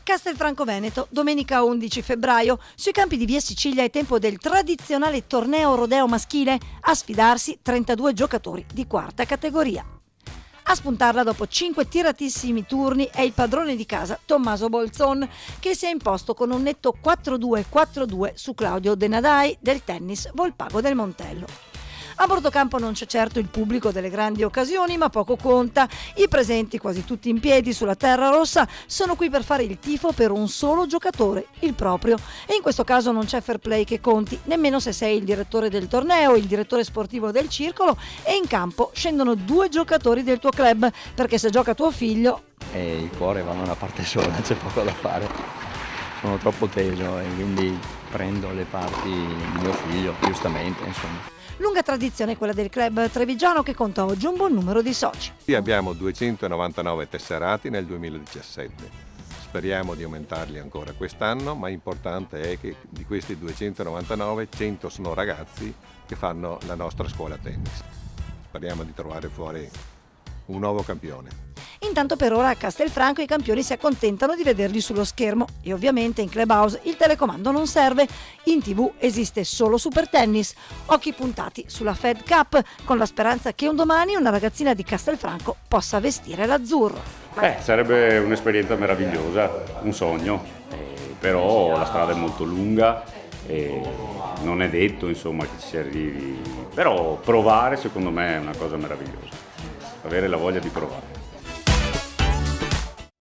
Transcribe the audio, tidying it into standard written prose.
Castelfranco Veneto, domenica 11 febbraio, sui campi di Via Sicilia è tempo del tradizionale torneo rodeo maschile, a sfidarsi 32 giocatori di quarta categoria. A spuntarla dopo 5 tiratissimi turni è il padrone di casa Tommaso Bolzon, che si è imposto con un netto 4-2-4-2 su Claudio De Nadai del tennis Volpago del Montello. A bordo campo non c'è certo il pubblico delle grandi occasioni, ma poco conta. I presenti, quasi tutti in piedi sulla terra rossa, sono qui per fare il tifo per un solo giocatore, il proprio. E in questo caso non c'è fair play che conti, nemmeno se sei il direttore del torneo, il direttore sportivo del circolo, e in campo scendono 2 giocatori del tuo club, perché se gioca tuo figlio... E il cuore va da una parte sola, c'è poco da fare. Sono troppo teso e quindi prendo le parti di mio figlio, giustamente, insomma. Lunga tradizione quella del club trevigiano, che conta oggi un buon numero di soci. Qui abbiamo 299 tesserati nel 2017. Speriamo di aumentarli ancora quest'anno, ma importante è che di questi 299, 100 sono ragazzi che fanno la nostra scuola tennis. Speriamo di trovare fuori un nuovo campione. Intanto per ora a Castelfranco i campioni si accontentano di vederli sullo schermo e ovviamente in Clubhouse il telecomando non serve. In TV esiste solo Super Tennis. Occhi puntati sulla Fed Cup, con la speranza che un domani una ragazzina di Castelfranco possa vestire l'azzurro. Sarebbe un'esperienza meravigliosa, un sogno, però la strada è molto lunga e non è detto, insomma, che ci si arrivi. Però provare secondo me è una cosa meravigliosa, avere la voglia di provare.